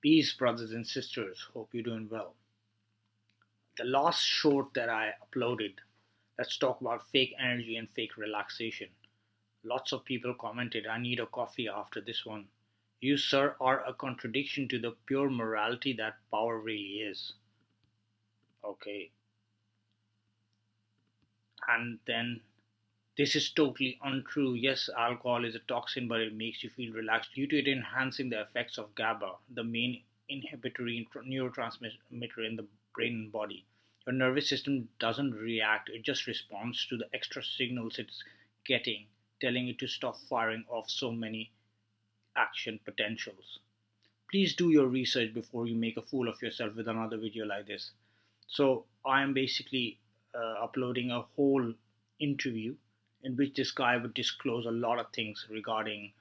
Peace, brothers and sisters. Hope you're doing well. The last short that I uploaded, let's talk about fake energy and fake relaxation. Lots of people commented, I need a coffee after this one. You, sir, are a contradiction to the pure morality that power really is. Okay. And then this is totally untrue. Yes, alcohol is a toxin, but it makes you feel relaxed due to it enhancing the effects of GABA, the main inhibitory neurotransmitter in the brain and body. Your nervous system doesn't react, it just responds to the extra signals it's getting, telling it to stop firing off so many action potentials. Please do your research before you make a fool of yourself with another video like this. So, I am basically uploading a whole interview in which this guy would disclose a lot of things regarding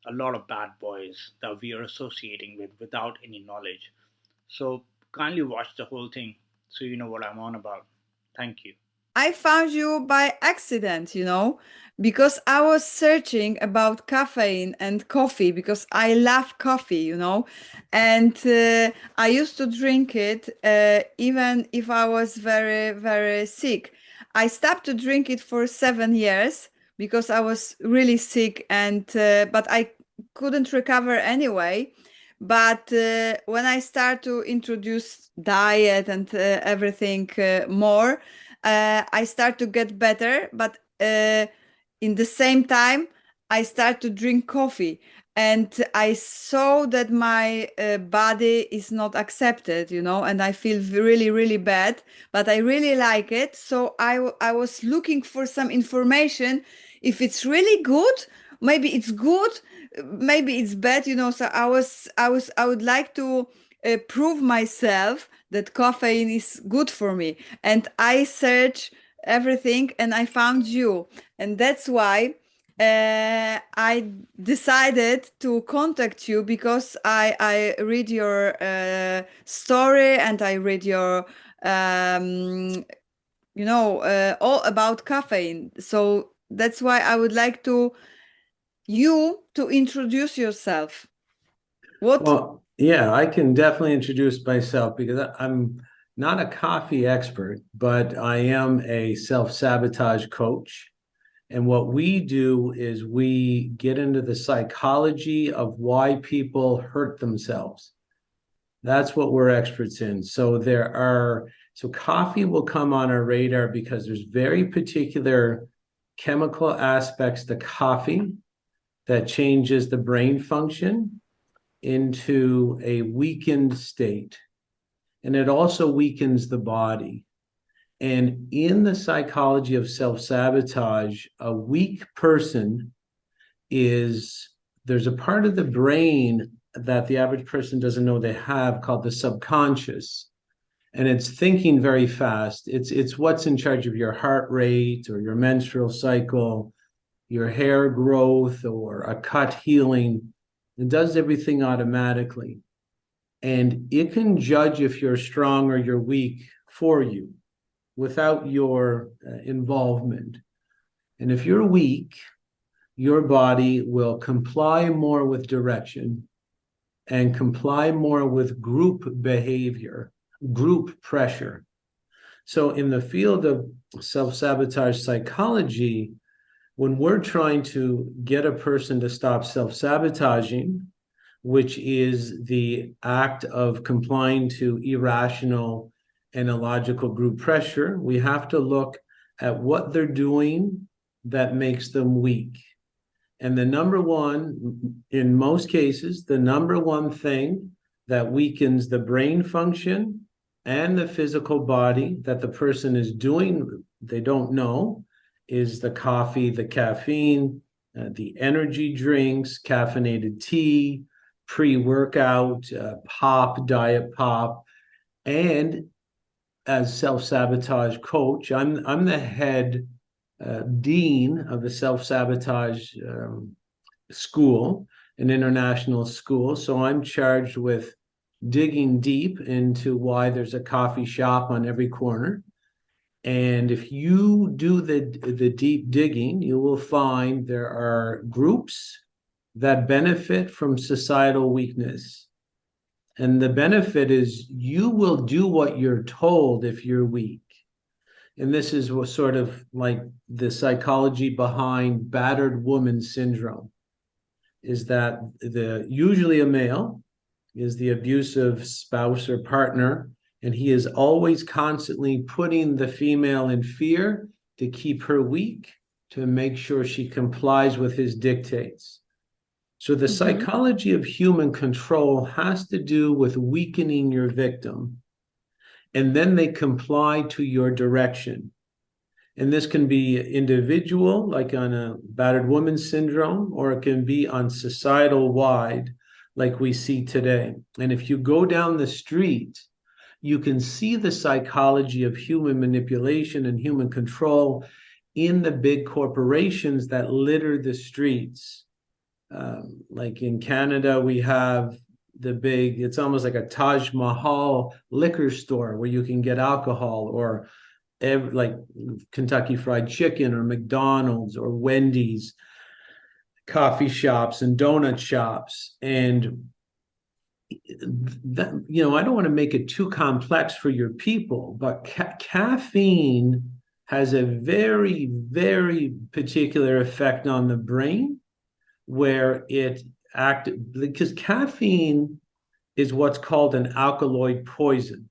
a lot of bad boys that we are associating with without any knowledge. So, kindly watch the whole thing so you know what I'm on about. Thank you. I found you by accident, because I was searching about caffeine and coffee because I love coffee, and I used to drink it even if I was very, very sick. I stopped to drink it for 7 years because I was really sick, and but I couldn't recover anyway. But when I start to introduce diet and everything more, I start to get better, but in the same time, I start to drink coffee. And I saw that my body is not accepted, and I feel really, really bad, but I really like it. So I was looking for some information. If it's really good, maybe it's good, maybe it's bad, So I would like to prove myself that caffeine is good for me. And I search everything and I found you. And that's why I decided to contact you because I read your story and I read your, all about caffeine. So that's why I would like you to introduce yourself. What? Well, yeah, I can definitely introduce myself because I'm not a coffee expert, but I am a self-sabotage coach. And what we do is we get into the psychology of why people hurt themselves. That's what we're experts in. So coffee will come on our radar because there's very particular chemical aspects to coffee that changes the brain function into a weakened state. And it also weakens the body. And in the psychology of self-sabotage, a weak person there's a part of the brain that the average person doesn't know they have called the subconscious. And it's thinking very fast. It's what's in charge of your heart rate or your menstrual cycle, your hair growth or a cut healing. It does everything automatically. And it can judge if you're strong or you're weak for you without your involvement. And if you're weak, your body will comply more with direction and comply more with group behavior, group pressure. So in the field of self-sabotage psychology, when we're trying to get a person to stop self-sabotaging, which is the act of complying to irrational and illogical group pressure, we have to look at what they're doing that makes them weak. And the number one, in most cases, the number one thing that weakens the brain function and the physical body that the person is doing, they don't know, is the coffee, the caffeine, the energy drinks, caffeinated tea, pre-workout, pop, diet pop. And as self-sabotage coach, I'm the head dean of the self-sabotage school, an international school. So I'm charged with digging deep into why there's a coffee shop on every corner. And if you do the deep digging, you will find there are groups that benefit from societal weakness. And the benefit is you will do what you're told if you're weak. And this is what sort of like the psychology behind battered woman syndrome, is that usually a male is the abusive spouse or partner, and he is always constantly putting the female in fear to keep her weak, to make sure she complies with his dictates. So the psychology of human control has to do with weakening your victim, and then they comply to your direction. And this can be individual, like on a battered woman syndrome, or it can be on societal wide, like we see today. And if you go down the street, you can see the psychology of human manipulation and human control in the big corporations that litter the streets. Like in Canada, we have it's almost like a Taj Mahal liquor store where you can get alcohol, or like Kentucky Fried Chicken or McDonald's or Wendy's, coffee shops and donut shops. And that, I don't want to make it too complex for your people, but caffeine has a very, very particular effect on the brain, where because caffeine is what's called an alkaloid poison.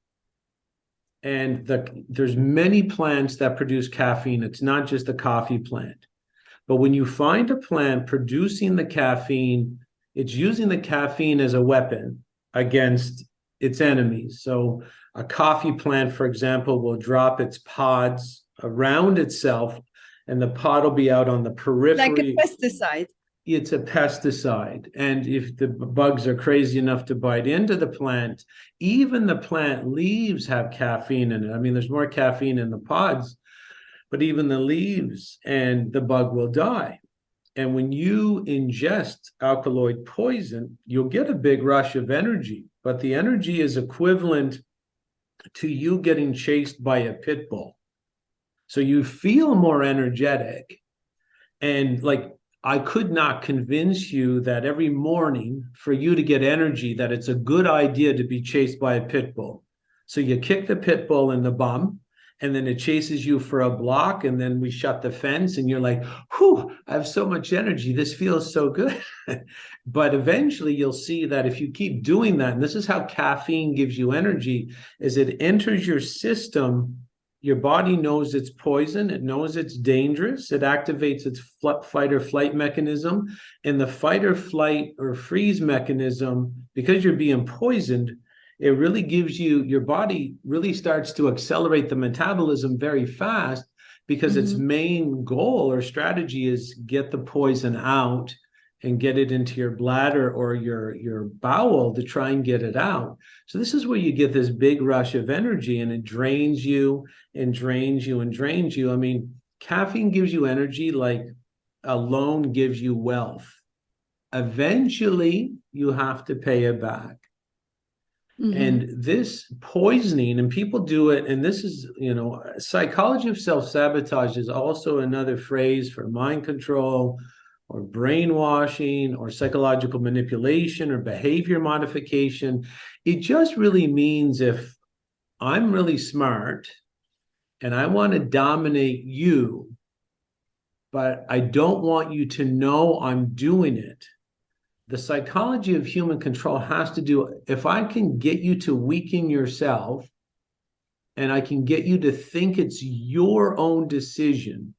And there's many plants that produce caffeine. It's not just the coffee plant. But when you find a plant producing the caffeine, it's using the caffeine as a weapon against its enemies. So a coffee plant, for example, will drop its pods around itself, and the pod will be out on the periphery. Like a pesticide. It's a pesticide. And if the bugs are crazy enough to bite into the plant, even the plant leaves have caffeine in it. I mean, there's more caffeine in the pods, but even the leaves, and the bug will die. And when you ingest alkaloid poison, you'll get a big rush of energy, but the energy is equivalent to you getting chased by a pit bull. So you feel more energetic. And like, I could not convince you that every morning for you to get energy, that it's a good idea to be chased by a pit bull. So you kick the pit bull in the bum, and then it chases you for a block, and then we shut the fence, and you're like, whew, I have so much energy. This feels so good. But eventually you'll see that if you keep doing that, and this is how caffeine gives you energy, is it enters your system. Your body knows it's poison. It knows it's dangerous. It activates its fight or flight mechanism. And the fight or flight or freeze mechanism, because you're being poisoned, it really gives you, your body really starts to accelerate the metabolism very fast, because its main goal or strategy is get the poison out and get it into your bladder or your bowel to try and get it out. So this is where you get this big rush of energy, and it drains you and drains you and drains you. I mean, caffeine gives you energy like a loan gives you wealth. Eventually, you have to pay it back. And this poisoning, and people do it, and this is, psychology of self-sabotage is also another phrase for mind control, or brainwashing, or psychological manipulation, or behavior modification. It just really means, if I'm really smart and I want to dominate you, but I don't want you to know I'm doing it, the psychology of human control has to do, if I can get you to weaken yourself, and I can get you to think it's your own decision.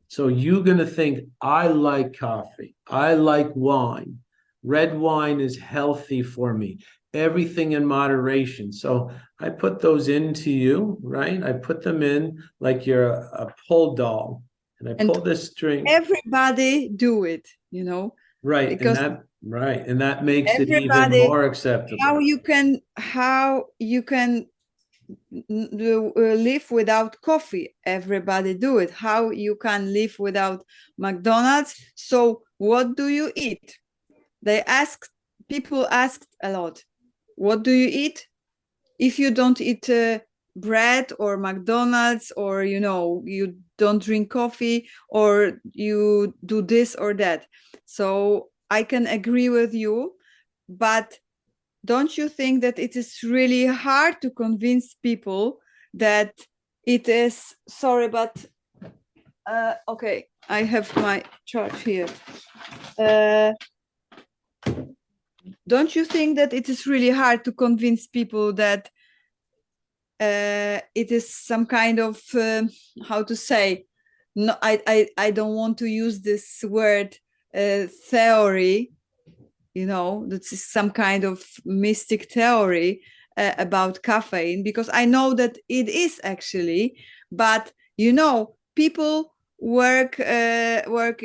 So you're going to think, I like coffee. I like wine. Red wine is healthy for me. Everything in moderation. So I put those into you, right? I put them in like you're a pull doll. And I pull this string. Everybody do it, Right. Because and that makes it even more acceptable. How you can live without coffee? Everybody do it. How you can live without McDonald's? So what do you eat? People asked a lot, what do you eat? If you don't eat bread or McDonald's, or you don't drink coffee, or you do this or that. So I can agree with you, but don't you think that it is really hard to convince people that it is, sorry, but okay, I have my chart here. Don't you think that it is really hard to convince people that it is some kind of, how to say, no, I don't want to use this word, theory, that is some kind of mystic theory about caffeine, because I know that it is actually, but people work every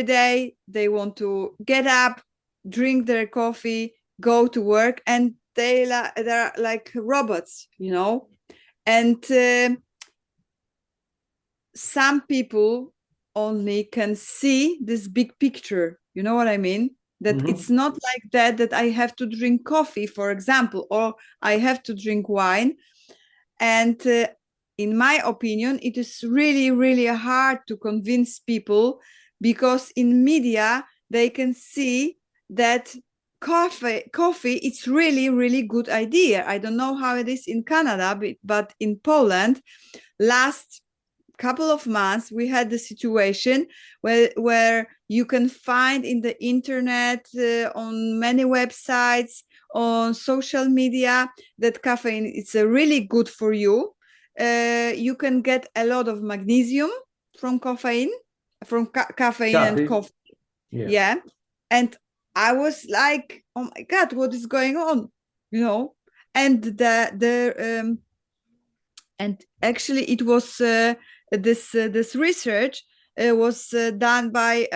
day. They want to get up, drink their coffee, go to work, and they're like robots, and some people only can see this big picture. You know what I mean? That it's not like that I have to drink coffee, for example, or I have to drink wine. And in my opinion, it is really, really hard to convince people, because in media, they can see that coffee it's really, really good idea. I don't know how it is in Canada, but in Poland, last couple of months, we had the situation where you can find in the internet, on many websites, on social media, that caffeine is really good for you. You can get a lot of magnesium from caffeine, and coffee. Yeah. And I was like, oh my God, what is going on? And and actually it was this research was done by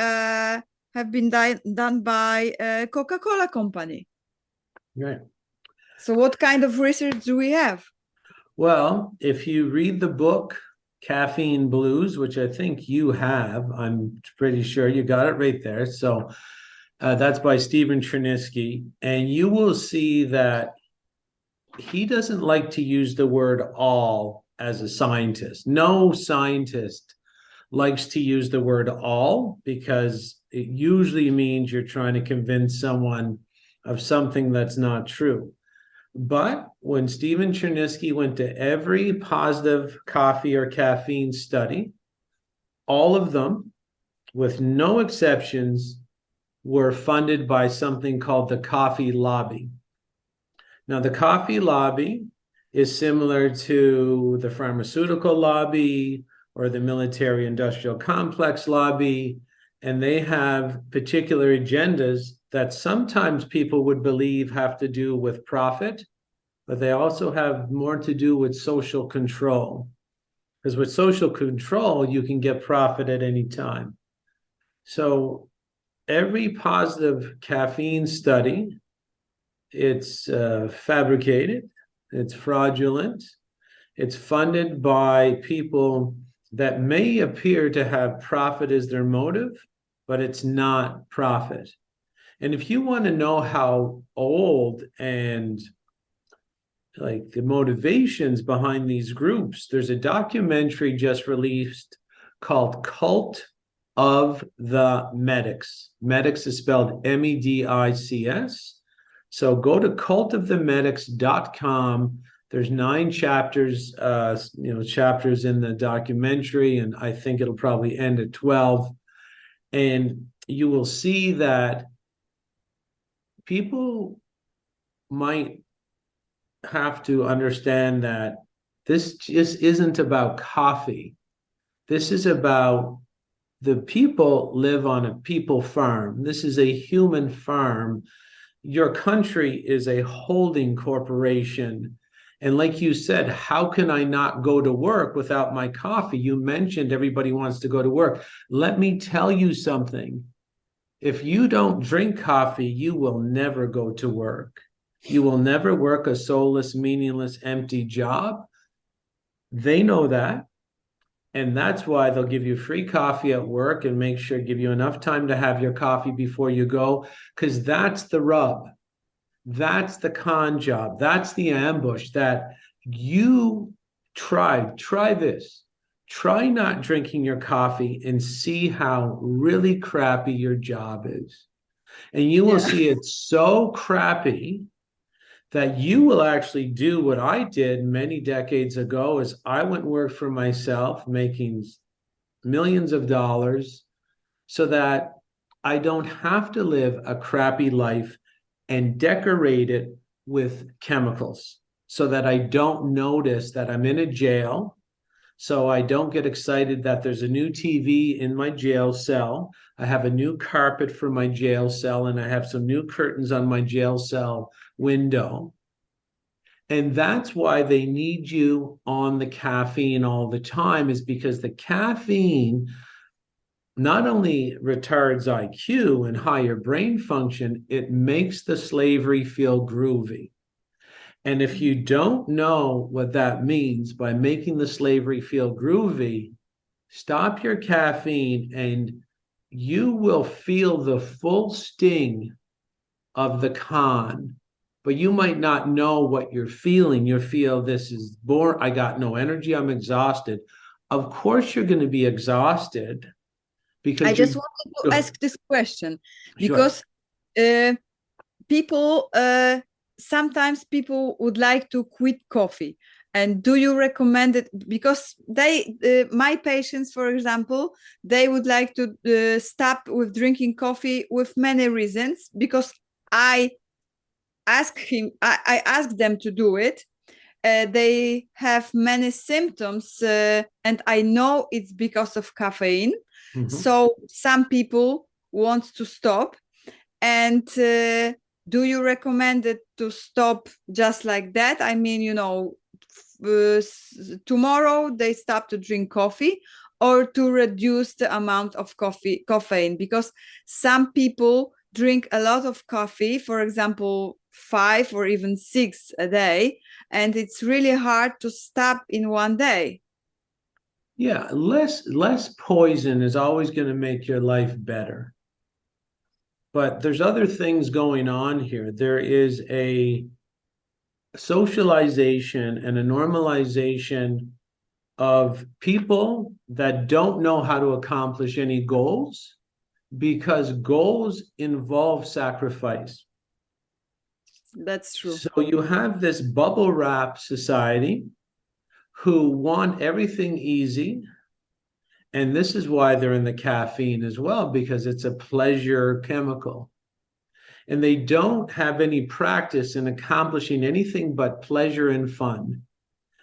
Coca-Cola company. Right. So what kind of research do we have? Well, if you read the book Caffeine Blues, which I think you have, I'm pretty sure you got it right there. So that's by Stephen Cherniske, and you will see that he doesn't like to use the word all as a scientist. No scientist likes to use the word all, because it usually means you're trying to convince someone of something that's not true. But when Stephen Cherniske went to every positive coffee or caffeine study, all of them, with no exceptions, were funded by something called the coffee lobby. Now, the coffee lobby is similar to the pharmaceutical lobby or the military industrial complex lobby, and they have particular agendas that sometimes people would believe have to do with profit, but they also have more to do with social control. Because with social control, you can get profit at any time. So every positive caffeine study, it's fabricated, it's fraudulent, it's funded by people that may appear to have profit as their motive, but it's not profit. And if you want to know how old and like the motivations behind these groups, there's a documentary just released called Cult of the Medics. Medics is spelled MEDICS. So go to cultofthemedics.com. There's 9 chapters, chapters in the documentary, and I think it'll probably end at 12. And you will see that people might have to understand that this just isn't about coffee. This is about the people live on a people farm. This is a human farm. Your country is a holding corporation. And like you said, how can I not go to work without my coffee? You mentioned everybody wants to go to work. Let me tell you something. If you don't drink coffee, you will never go to work. You will never work a soulless, meaningless, empty job. They know that. And that's why they'll give you free coffee at work and make sure give you enough time to have your coffee before you go, because that's the rub. That's the con job. That's the ambush that you try this. Try not drinking your coffee and see how really crappy your job is. And you will Yeah. see it's so crappy that you will actually do what I did many decades ago is I went and worked for myself, making millions of dollars so that I don't have to live a crappy life and decorate it with chemicals so that I don't notice that I'm in a jail. So I don't get excited that there's a new TV in my jail cell. I have a new carpet for my jail cell, and I have some new curtains on my jail cell window. And that's why they need you on the caffeine all the time, is because the caffeine not only retards IQ and higher brain function, it makes the slavery feel groovy. And if you don't know what that means by making the slavery feel groovy, stop your caffeine and you will feel the full sting of the con, but you might not know what you're feeling. You feel this is boring. I got no energy. I'm exhausted. Of course, you're going to be exhausted I because just you're wanted to ask this question sure. because people sometimes people would like to quit coffee. And do you recommend it? Because they my patients, for example, they would like to stop with drinking coffee with many reasons, because I I asked them to do it. They have many symptoms, and I know it's because of caffeine. Mhm. So some people want to stop. And do you recommend it to stop just like that? I mean, tomorrow they stop to drink coffee, or to reduce the amount of caffeine, because some people drink a lot of coffee, for example, 5 or even 6 a day, and it's really hard to stop in one day. Yeah, less poison is always going to make your life better. But there's other things going on here. There is a socialization and a normalization of people that don't know how to accomplish any goals because goals involve sacrifice. That's true. So you have this bubble wrap society who want everything easy. And this is why they're in the caffeine as well, because it's a pleasure chemical. And they don't have any practice in accomplishing anything but pleasure and fun,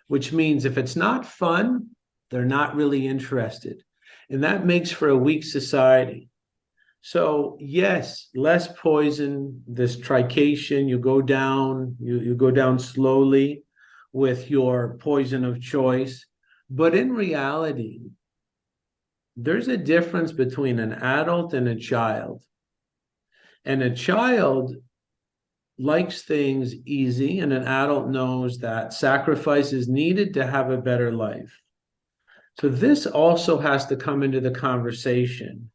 which means if it's not fun, they're not really interested. And that makes for a weak society. So yes, less poison, this trication, you go down slowly with your poison of choice. But in reality, there's a difference between an adult and a child. And a child likes things easy, and an adult knows that sacrifice is needed to have a better life. So this also has to come into the conversation,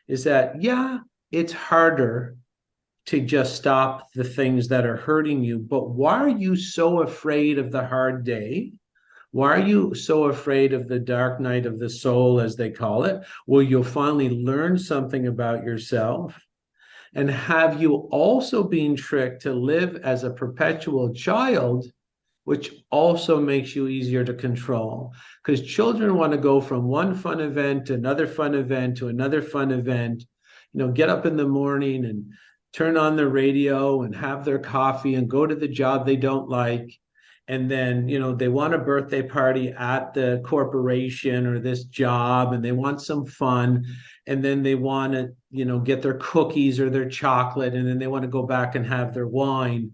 is that, yeah, it's harder to just stop the things that are hurting you, but why are you so afraid of the hard day? Why are you so afraid of the dark night of the soul, as they call it? Well, you'll finally learn something about yourself. And have you also been tricked to live as a perpetual child, which also makes you easier to control? Because children want to go from one fun event to another fun event to another fun event, get up in the morning and turn on the radio and have their coffee and go to the job they don't like. And then, they want a birthday party at the corporation or this job, and they want some fun. And then they want to, get their cookies or their chocolate, and then they want to go back and have their wine.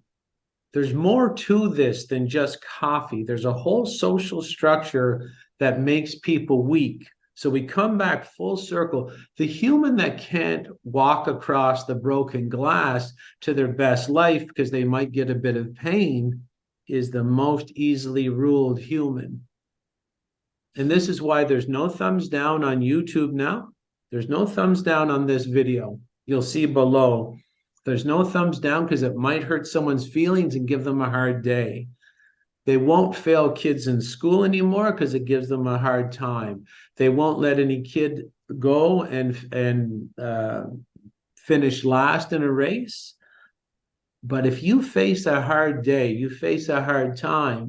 There's more to this than just coffee. There's a whole social structure that makes people weak. So we come back full circle. The human that can't walk across the broken glass to their best life because they might get a bit of pain is the most easily ruled human. And this is why there's no thumbs down on YouTube now. There's no thumbs down on this video. You'll see below. There's no thumbs down because it might hurt someone's feelings and give them a hard day. They won't fail kids in school anymore because it gives them a hard time. They won't let any kid go and finish last in a race. But if you face a hard day, you face a hard time,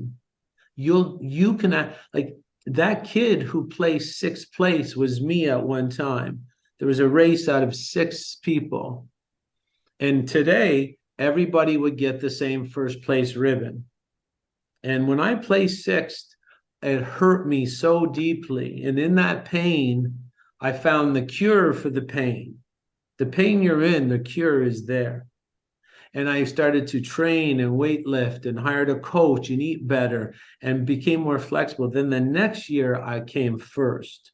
you can like that kid who placed sixth place was me at one time. There was a race out of 6 people. And today, everybody would get the same first place ribbon. And when I placed sixth, it hurt me so deeply. And in that pain, I found the cure for the pain. The pain you're in, the cure is there. And I started to train and weightlift and hired a coach and eat better and became more flexible. Then the next year I came first.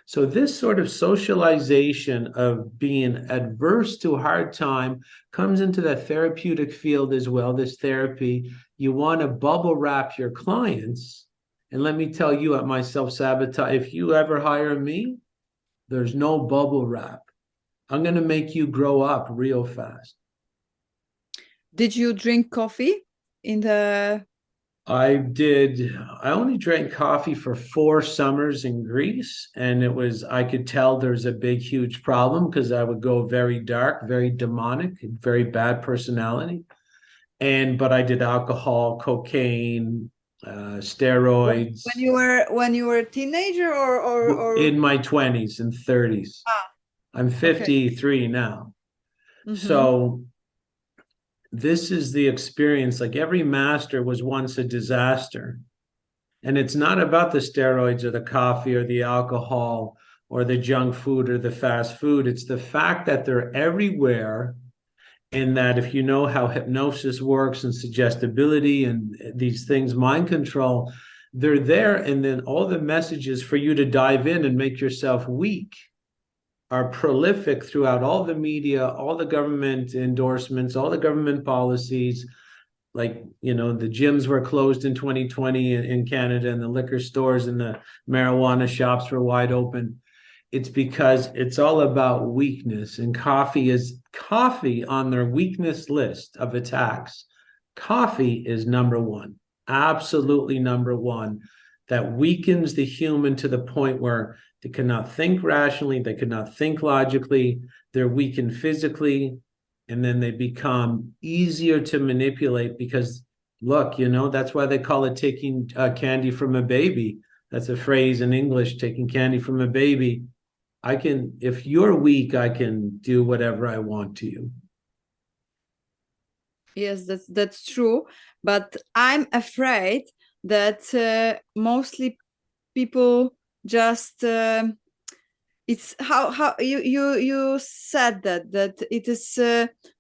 So this sort of socialization of being adverse to hard time comes into the therapeutic field as well, this therapy. You want to bubble wrap your clients. And let me tell you at my Self-Sabotage, if you ever hire me, there's no bubble wrap. I'm going to make you grow up real fast. Did you drink coffee in the... I did. I only drank coffee for 4 summers in Greece, and I could tell there's a big, huge problem because I would go very dark, very demonic, very bad personality. But I did alcohol, cocaine, steroids. When you were a teenager or... In my 20s and 30s. I'm 53 now. So this is the experience. Like every master was once a disaster. And it's not about the steroids or the coffee or the alcohol or the junk food or the fast food. It's the fact that they're everywhere. And that if you know how hypnosis works and suggestibility and these things, mind control, they're there. And then all the messages for you to dive in and make yourself weak are prolific throughout all the media, all the government endorsements, all the government policies. Like, the gyms were closed in 2020 in Canada, and the liquor stores and the marijuana shops were wide open. It's because it's all about weakness, and coffee on their weakness list of attacks. Coffee is number one, absolutely number one, that weakens the human to the point where they cannot think rationally, they cannot think logically, they're weakened physically, and then they become easier to manipulate because, look, that's why they call it taking candy from a baby. That's a phrase in English, taking candy from a baby. If you're weak, I can do whatever I want to you. Yes, that's true. But I'm afraid that mostly people just it's how you said that it is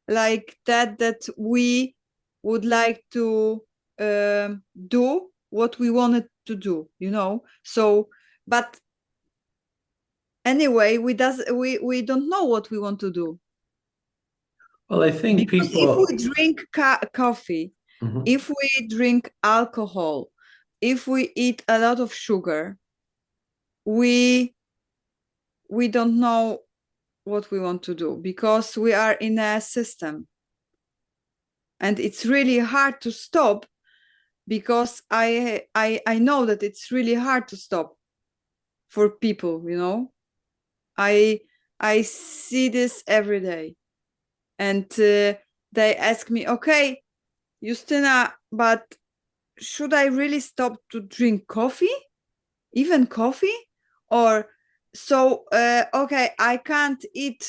like that we would like to do what we wanted to do, so but anyway we don't know what we want to do. Well, I think because people, if we drink coffee, if we drink alcohol, if we eat a lot of sugar, we don't know what we want to do because we are in a system, and it's really hard to stop because I know that it's really hard to stop for people. I see this every day, and they ask me, okay, Justina, but should I really stop to drink coffee, even coffee? Or so, okay, I can't eat,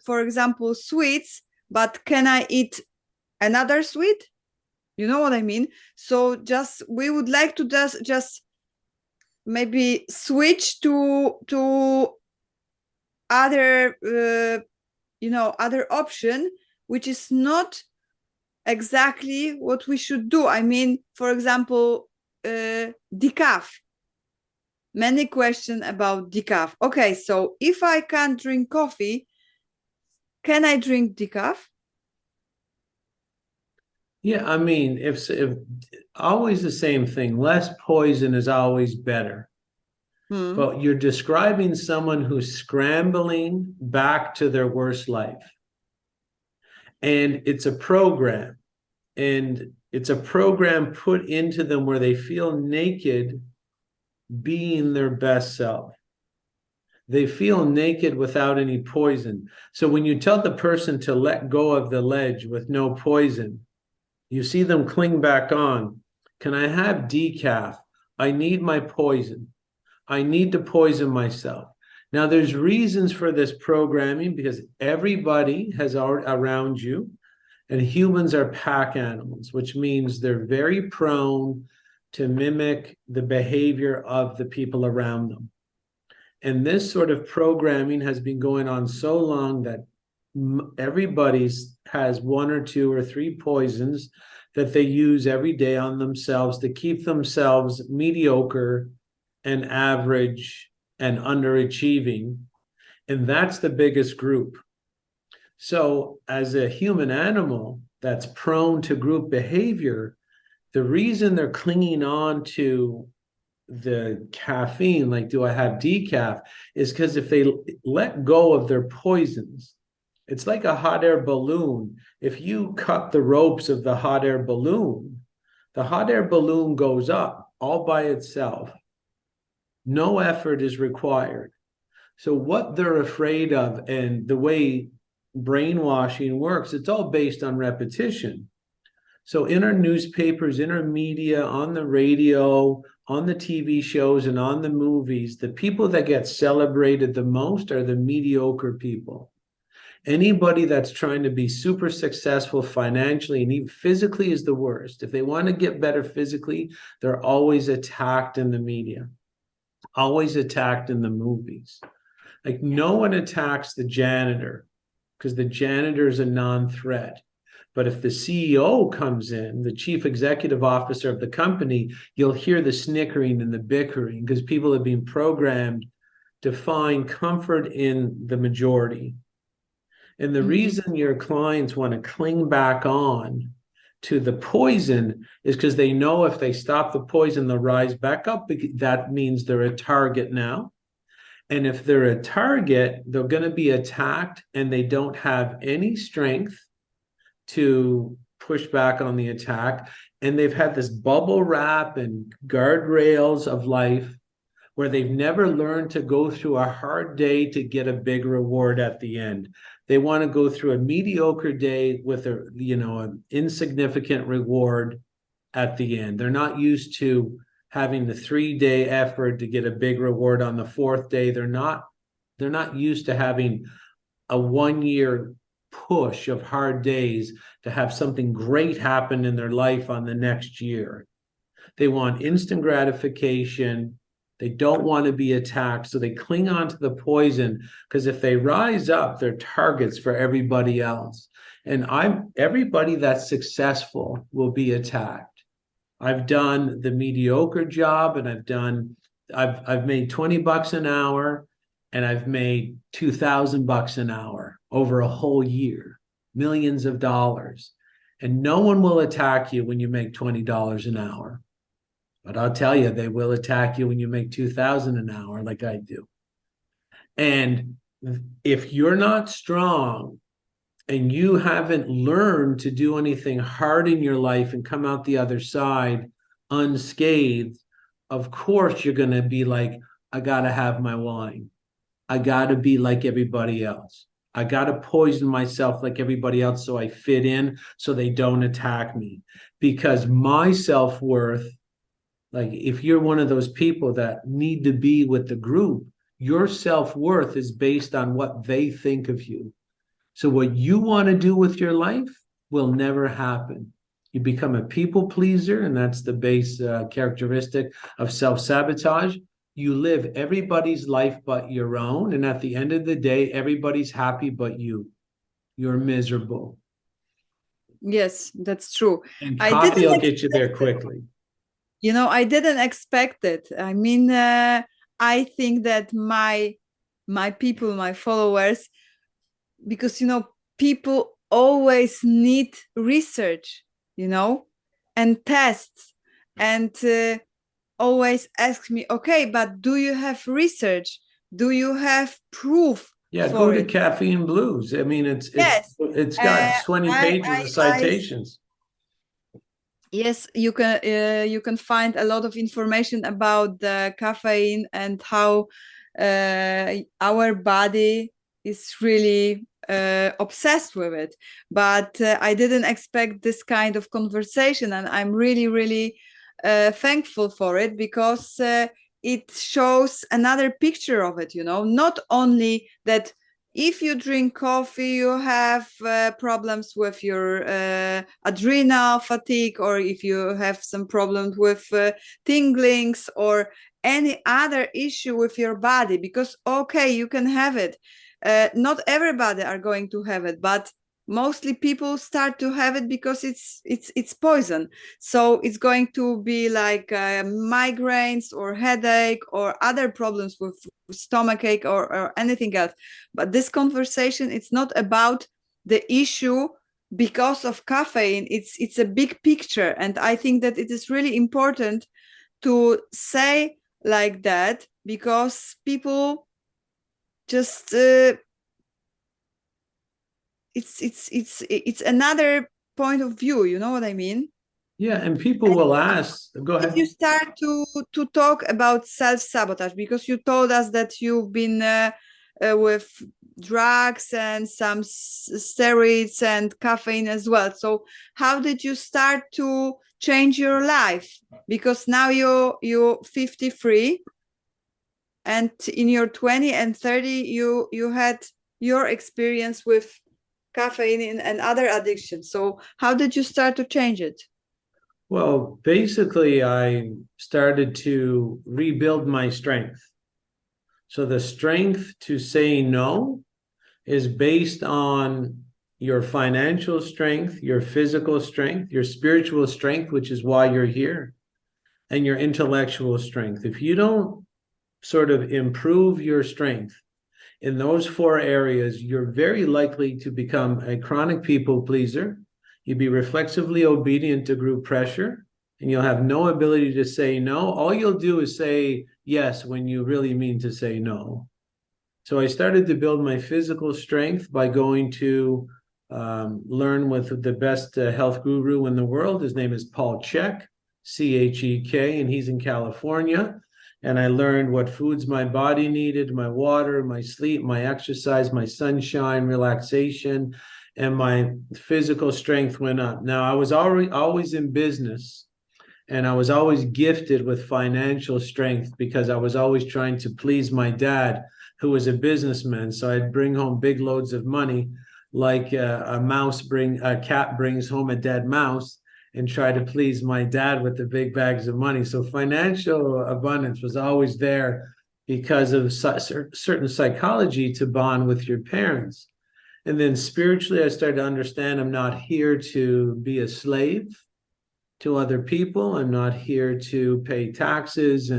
for example, sweets, but can I eat another sweet? You know what I mean? So we would like to just maybe switch to other, other option, which is not exactly what we should do. I mean, for example, decaf. Many questions about decaf. Okay, so if I can't drink coffee, can I drink decaf? Yeah, I mean, if always the same thing, less poison is always better. But you're describing someone who's scrambling back to their worst life. And it's a program. And it's a program put into them where they feel naked being their best self. They feel naked without any poison. So when you tell the person to let go of the ledge with no poison, you see them cling back on. Can I have decaf? I need my poison. I need to poison myself. Now, there's reasons for this programming because everybody has around you, and humans are pack animals, which means they're very prone to mimic the behavior of the people around them. And this sort of programming has been going on so long that everybody's has one or two or three poisons that they use every day on themselves to keep themselves mediocre and average and underachieving. And that's the biggest group. So as a human animal that's prone to group behavior, the reason they're clinging on to the caffeine, like, do I have decaf, is because if they let go of their poisons, it's like a hot air balloon. If you cut the ropes of the hot air balloon goes up all by itself. No effort is required. So what they're afraid of, and the way brainwashing works, it's all based on repetition. So in our newspapers, in our media, on the radio, on the TV shows, and on the movies, the people that get celebrated the most are the mediocre people. Anybody that's trying to be super successful financially and even physically is the worst. If they want to get better physically, they're always attacked in the media, always attacked in the movies. Like, no one attacks the janitor because the janitor is a non-threat. But if the CEO comes in, the chief executive officer of the company, you'll hear the snickering and the bickering because people have been programmed to find comfort in the majority. And the reason your clients want to cling back on to the poison is because they know if they stop the poison, they'll rise back up. That means they're a target now. And if they're a target, they're going to be attacked and they don't have any strength to push back on the attack. And they've had this bubble wrap and guardrails of life where they've never learned to go through a hard day to get a big reward at the end. They want to go through a mediocre day with an insignificant reward at the end. They're not used to having the 3-day effort to get a big reward on the 4th day. They're not used to having a 1-year push of hard days to have something great happen in their life on the next year. They want instant gratification. They don't want to be attacked, so they cling on to the poison because if they rise up, they're targets for everybody else. And everybody that's successful will be attacked. I've done the mediocre job, and I've made $20 an hour, and I've made $2,000 an hour over a whole year, millions of dollars. And no one will attack you when you make $20 an hour. But I'll tell you, they will attack you when you make $2,000 an hour, like I do. And if you're not strong and you haven't learned to do anything hard in your life and come out the other side unscathed, of course you're going to be like, I got to have my wine. I got to be like everybody else. I got to poison myself like everybody else so I fit in, so they don't attack me. Because my self-worth, like, if you're one of those people that need to be with the group, your self-worth is based on what they think of you. So what you want to do with your life will never happen. You become a people pleaser, and that's the base characteristic of self-sabotage. You live everybody's life but your own, and at the end of the day, everybody's happy but you. You're miserable. Yes, that's true. And coffee will get you there quickly. I didn't expect it. I mean, I think that my people, my followers, because, people always need research, and tests, and always ask me, okay, but do you have research? Do you have proof? Yeah, go to Caffeine Blues. I mean, it's got 20 pages of citations. Yes, you can find a lot of information about the caffeine and how our body is really obsessed with it. But I didn't expect this kind of conversation, and I'm really, really thankful for it, because it shows another picture of it, not only that if you drink coffee, you have problems with your adrenal fatigue, or if you have some problems with tinglings or any other issue with your body, because okay, you can have it. Not everybody are going to have it, but mostly people start to have it because it's poison. So it's going to be like migraines or headache or other problems with stomachache or anything else. But this conversation, it's not about the issue because of caffeine. It's a big picture, and I think that it is really important to say like that, because people just it's another point of view, you know what I mean? Yeah, and people will ask, go ahead. If you start to talk about self-sabotage, because you told us that you've been with drugs and some steroids and caffeine as well. So how did you start to change your life? Because now you're 53, and in your 20 and 30 you had your experience with caffeine and other addictions. So how did you start to change it? Well, basically, I started to rebuild my strength. So the strength to say no is based on your financial strength, your physical strength, your spiritual strength, which is why you're here, and your intellectual strength. If you don't sort of improve your strength in those four areas, you're very likely to become a chronic people pleaser. You'll be reflexively obedient to group pressure, and you'll have no ability to say no. All you'll do is say yes when you really mean to say no. So I started to build my physical strength by going to learn with the best health guru in the world. His name is Paul Chek, Chek, and he's in California. And I learned what foods my body needed, my water, my sleep, my exercise, my sunshine, relaxation, and my physical strength went up. Now, I was always in business, and I was always gifted with financial strength because I was always trying to please my dad, who was a businessman. So I'd bring home big loads of money, like a cat brings home a dead mouse, and try to please my dad with the big bags of money. So financial abundance was always there because of certain psychology to bond with your parents. And then spiritually, I started to understand I'm not here to be a slave to other people. I'm not here to pay taxes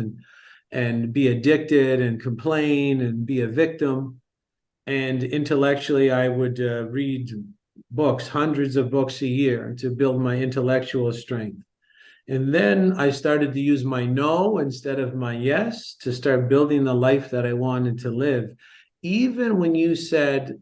and be addicted and complain and be a victim. And intellectually, I would read books, hundreds of books a year, to build my intellectual strength. And then I started to use my no instead of my yes to start building the life that I wanted to live. Even when you said,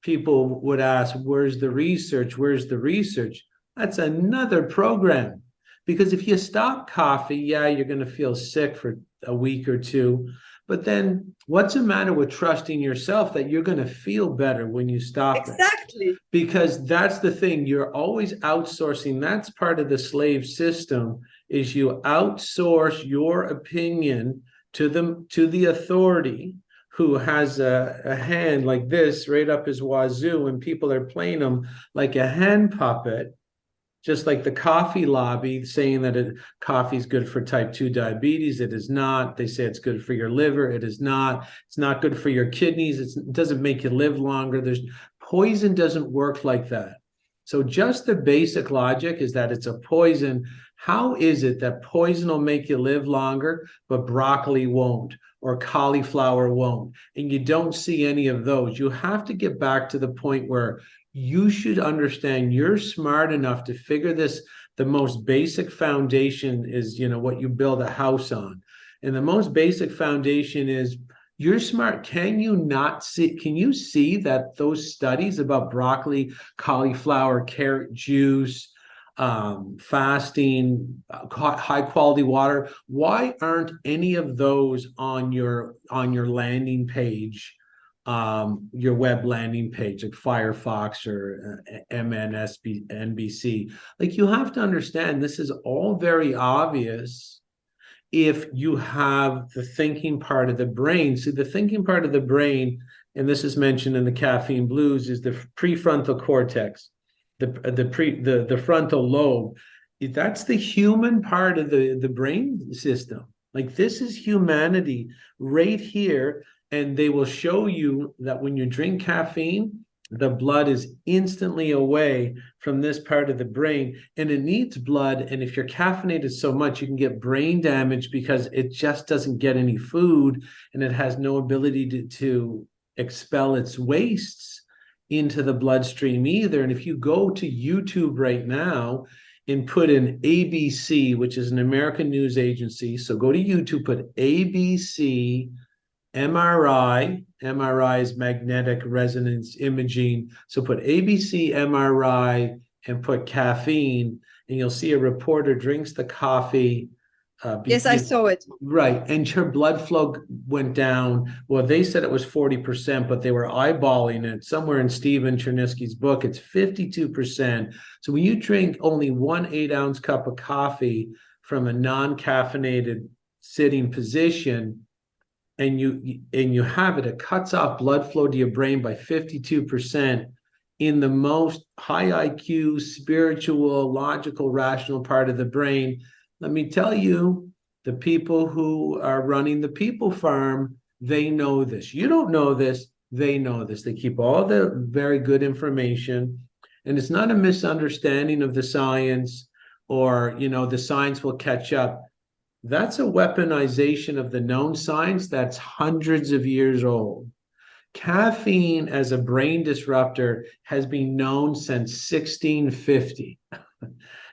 people would ask, where's the research? Where's the research? That's another program. Because if you stop coffee, yeah, you're going to feel sick for a week or two. But then what's the matter with trusting yourself that you're going to feel better when you stop it? Exactly. Because that's the thing. You're always outsourcing. That's part of the slave system, is you outsource your opinion to the authority, who has a hand like this right up his wazoo, and people are playing him like a hand puppet. Just like the coffee lobby saying that coffee is good for type 2 diabetes. It is not. They say it's good for your liver. It is not. It's not good for your kidneys. It doesn't make you live longer. Poison doesn't work like that. So just the basic logic is that it's a poison. How is it that poison will make you live longer, but broccoli won't, or cauliflower won't? And you don't see any of those. You have to get back to the point where you should understand you're smart enough to figure this. The most basic foundation is, what you build a house on. And the most basic foundation is you're smart. Can you see that those studies about broccoli, cauliflower, carrot juice, fasting, high quality water. Why aren't any of those on your landing page, your web landing page, like Firefox or NBC? Like, you have to understand, this is all very obvious if you have the thinking part of the brain. So the thinking part of the brain, and this is mentioned in the Caffeine Blues, is the prefrontal cortex, the frontal lobe. That's the human part of the brain system. Like, this is humanity right here. And they will show you that when you drink caffeine, the blood is instantly away from this part of the brain, and it needs blood. And if you're caffeinated so much, you can get brain damage because it just doesn't get any food, and it has no ability to expel its wastes into the bloodstream either. And if you go to YouTube right now and put in ABC, which is an American news agency, so go to YouTube, put ABC MRI. MRI is magnetic resonance imaging. So put ABC MRI and put caffeine, and you'll see a reporter drinks the coffee. Yes, I saw it. Right. And her blood flow went down. Well, they said it was 40%, but they were eyeballing it. Somewhere in Stephen Cherniske's book, it's 52%. So when you drink only 1 8-ounce cup of coffee from a non-caffeinated sitting position, and you have it cuts off blood flow to your brain by 52% in the most high IQ, spiritual, logical, rational part of the brain. Let me tell you, the people who are running the people farm, they know this. You don't know this, they know this. They keep all the very good information, and it's not a misunderstanding of the science, or, the science will catch up. That's a weaponization of the known science that's hundreds of years old. Caffeine as a brain disruptor has been known since 1650.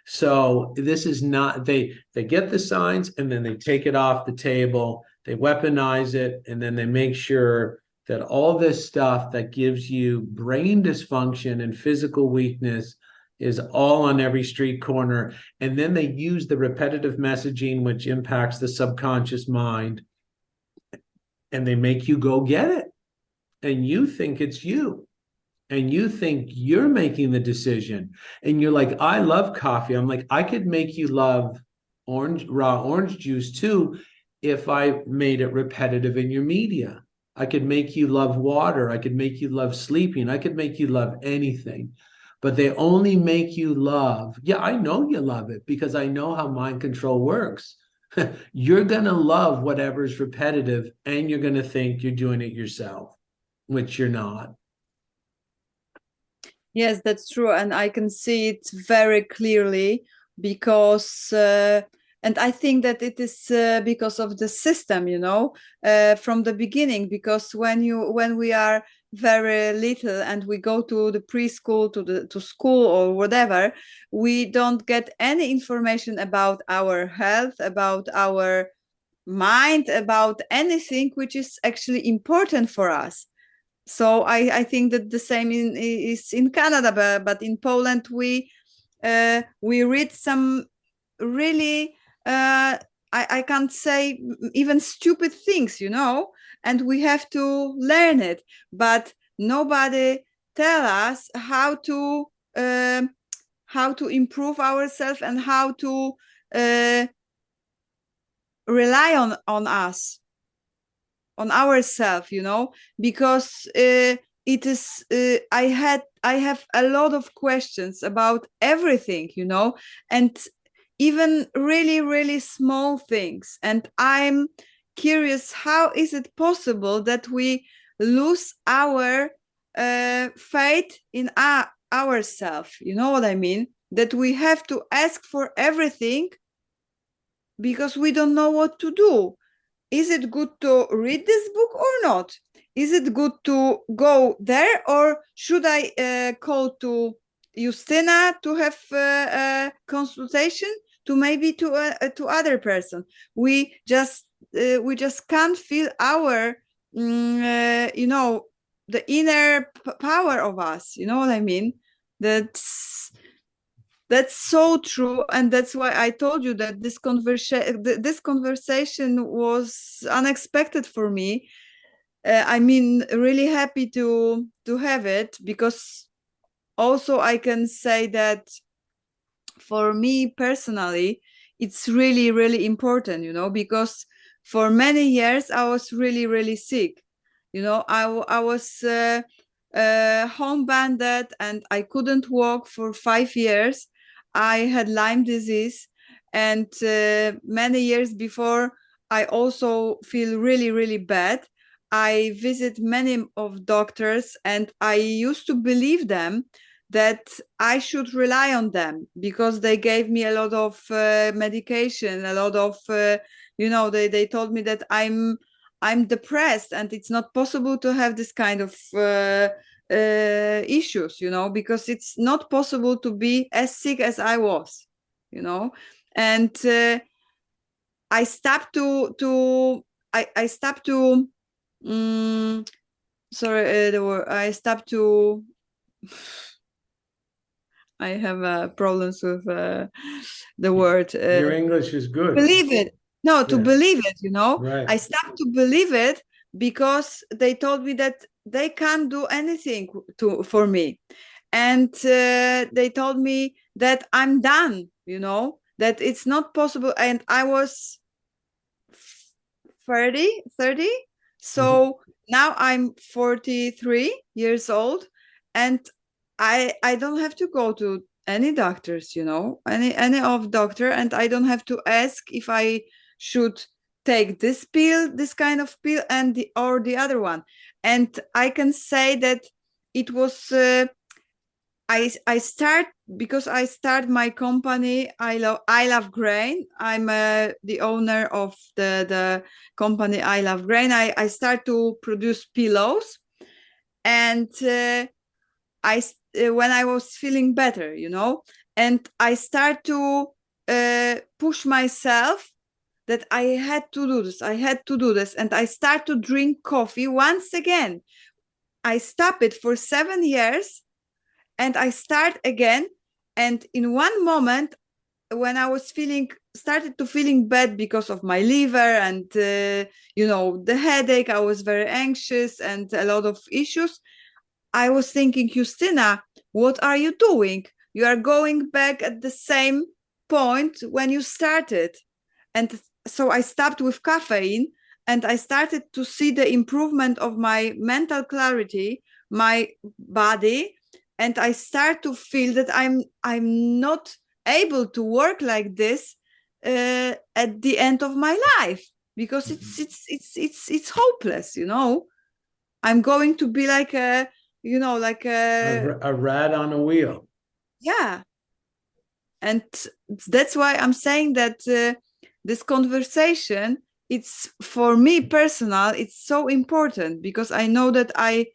So this is not, they get the science and then they take it off the table, they weaponize it, and then they make sure that all this stuff that gives you brain dysfunction and physical weakness is all on every street corner. And then they use the repetitive messaging, which impacts the subconscious mind, and they make you go get it. And you think it's you. And you think you're making the decision. And you're like, I love coffee. I'm like, I could make you love raw orange juice too if I made it repetitive in your media. I could make you love water. I could make you love sleeping. I could make you love anything. But they only make you love. Yeah, I know you love it because I know how mind control works. You're going to love whatever's repetitive, and you're going to think you're doing it yourself, which you're not. Yes, that's true. And I can see it very clearly because, and I think that it is because of the system, from the beginning, because when we are very little and we go to the preschool, to school or whatever, we don't get any information about our health, about our mind, about anything which is actually important for us. So I think that the same is in Canada, but in Poland we read some really I can't say even stupid things, and we have to learn it. But nobody tell us how to improve ourselves and how to rely on us. On ourselves, because it is I have a lot of questions about everything, and even really, really small things. And I'm curious, how is it possible that we lose our faith in ourselves? You know what I mean? That we have to ask for everything because we don't know what to do. Is it good to read this book or not? Is it good to go there, or should I call to Justina to have a consultation, to maybe to other person? We just can't feel our the inner power of us. You know what I mean? That's That's so true, and that's why I told you that this conversation was unexpected for me. I mean, really happy to have it, because also I can say that for me personally, it's really, really important, because for many years I was really, really sick. I was home banded, and I couldn't walk for 5 years. I had Lyme disease, and many years before, I also feel really, really bad. I visit many of doctors, and I used to believe them that I should rely on them, because they gave me a lot of medication, a lot of, they told me that I'm depressed, and it's not possible to have this kind of issues, because it's not possible to be as sick as I was, and I stopped I stopped to, sorry, I stopped to, I have problems with the word. Your English is good. Believe it. No, to Yeah. believe it, Right. I stopped to believe it, because they told me that they can't do anything for me. And they told me that I'm done, that it's not possible. And I was 30. So now I'm 43 years old, and I don't have to go to any doctors, any of doctor, and I don't have to ask if I should take this kind of pill, and the other one. And I can say that it was I start, because I start my company. I love grain. I'm the owner of the company I Love Grain. I start to produce pillows, and when I was feeling better, and I start to push myself that I had to do this. I had to do this, and I start to drink coffee once again. I stop it for 7 years, and I start again. And in one moment, when I was started to feeling bad because of my liver, and the headache, I was very anxious, and a lot of issues. I was thinking, Justina, what are you doing? You are going back at the same point when you started. And so I stopped with caffeine, and I started to see the improvement of my mental clarity, my body, and I start to feel that I'm not able to work like this at the end of my life, because it's hopeless. I'm going to be like a rat on a wheel. Yeah. And that's why I'm saying that this conversation, it's for me personal, it's so important, because I know that I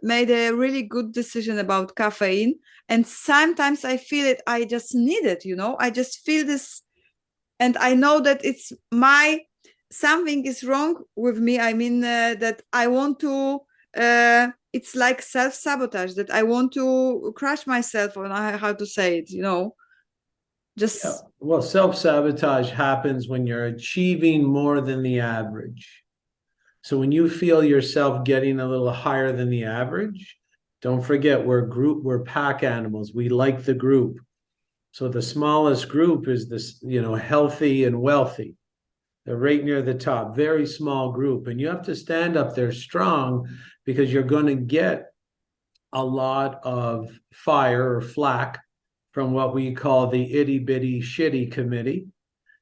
made a really good decision about caffeine, and sometimes I feel it, I just need it, I just feel this, and I know that it's something is wrong with me. I mean, that I want to it's like self-sabotage, that I want to crush myself, or how to say it, just Well, self-sabotage happens when you're achieving more than the average. So when you feel yourself getting a little higher than the average, don't forget we're pack animals. We like the group. So the smallest group is this, healthy and wealthy. They're right near the top, very small group. And you have to stand up there strong, because you're going to get a lot of fire or flack from what we call the itty bitty shitty committee.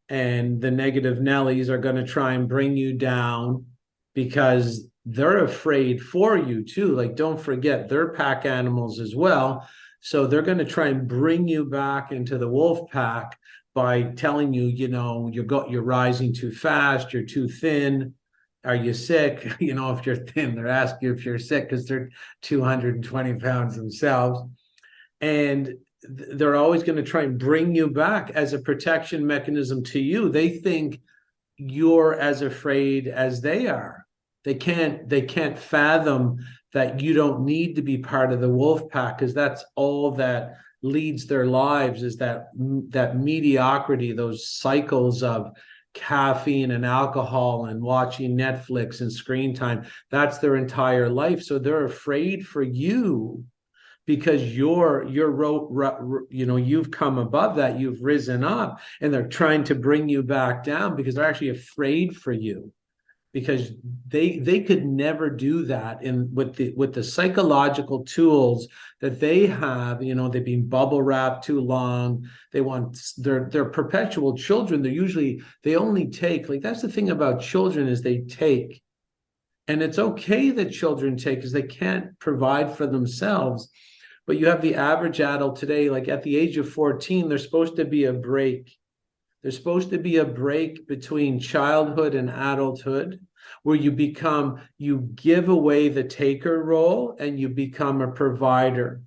And the negative Nellies are going to try and bring you down, because they're afraid for you too. Like, don't forget, they're pack animals as well. So they're going to try and bring you back into the wolf pack by telling you, you're rising too fast, you're too thin. Are you sick? If you're thin, they're asking you if you're sick, because they're 220 pounds themselves. And they're always going to try and bring you back as a protection mechanism to you. They think you're as afraid as they are. They can't fathom that you don't need to be part of the wolf pack, because that's all that leads their lives is that mediocrity, those cycles of caffeine and alcohol and watching Netflix and screen time. That's their entire life. So they're afraid for you because you've come above that, you've risen up, and they're trying to bring you back down because they're actually afraid for you, because they could never do that with the psychological tools that they have. They've been bubble wrapped too long. They're perpetual children. They only take, like, that's the thing about children, is they take. And it's okay that children take because they can't provide for themselves. But you have the average adult today, like at the age of 14, there's supposed to be a break. There's supposed to be a break between childhood and adulthood where you give away the taker role and you become a provider.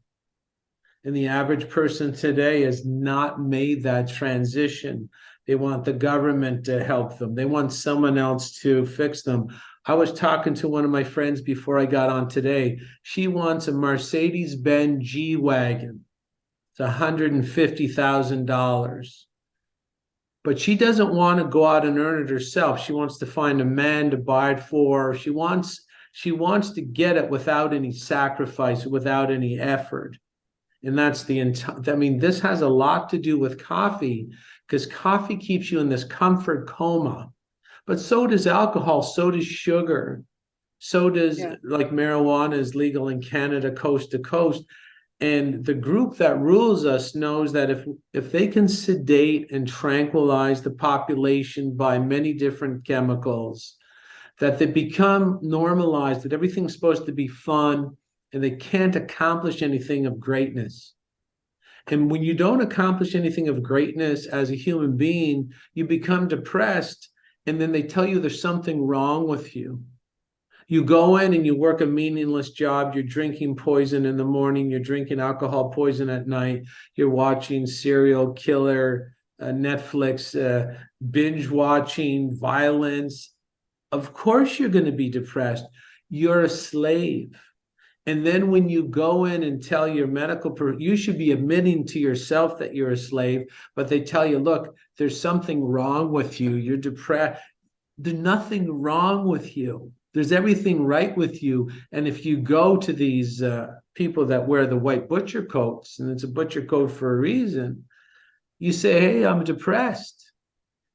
And the average person today has not made that transition. They want the government to help them. They want someone else to fix them. I was talking to one of my friends before I got on today. She wants a Mercedes-Benz G-Wagon. It's $150,000. But she doesn't want to go out and earn it herself. She wants to find a man to buy it for her. She wants to get it without any sacrifice, without any effort. And that's this has a lot to do with coffee, because coffee keeps you in this comfort coma. But so does alcohol, so does sugar, so does, like, marijuana is legal in Canada, coast to coast. And the group that rules us knows that if they can sedate and tranquilize the population by many different chemicals, that they become normalized, that everything's supposed to be fun, and they can't accomplish anything of greatness. And when you don't accomplish anything of greatness as a human being, you become depressed, and then they tell you there's something wrong with you. You go in and you work a meaningless job. You're drinking poison in the morning. You're drinking alcohol poison at night. You're watching serial killer, Netflix, binge watching, violence. Of course you're going to be depressed. You're a slave. And then when you go in and tell your you should be admitting to yourself that you're a slave, but they tell you, look, there's something wrong with you. You're depressed. There's nothing wrong with you. There's everything right with you. And if you go to these people that wear the white butcher coats, and it's a butcher coat for a reason, you say, hey, I'm depressed.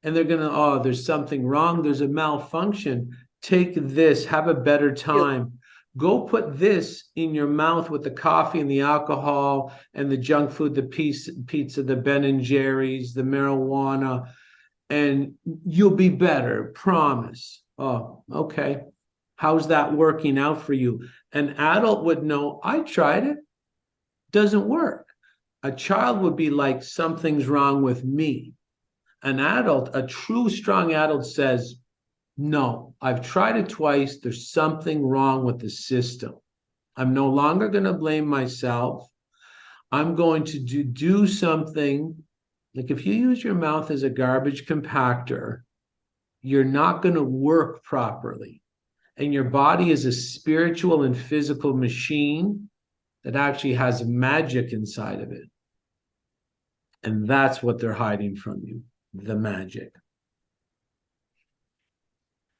And they're going to, oh, there's something wrong. There's a malfunction. Take this. Have a better time. Go put this in your mouth with the coffee and the alcohol and the junk food, the pizza, the Ben and Jerry's, the marijuana, and you'll be better. Promise. Oh, okay. How's that working out for you? An adult would know, I tried it. Doesn't work. A child would be like, something's wrong with me. An adult, a true strong adult, says, no, I've tried it twice. There's something wrong with the system. I'm no longer going to blame myself. I'm going to do something. Like, if you use your mouth as a garbage compactor, you're not going to work properly. And your body is a spiritual and physical machine that actually has magic inside of it. And that's what they're hiding from you, the magic.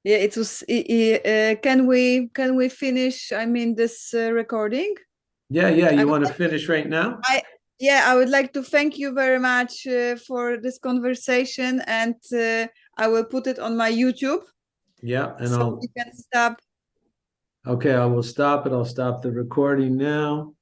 Yeah, it was. Can we finish? This recording. Yeah. You want to finish right now? I would like to thank you very much for this conversation, and I will put it on my YouTube. Yeah, and so you can stop. Okay, I will stop it. I'll stop the recording now.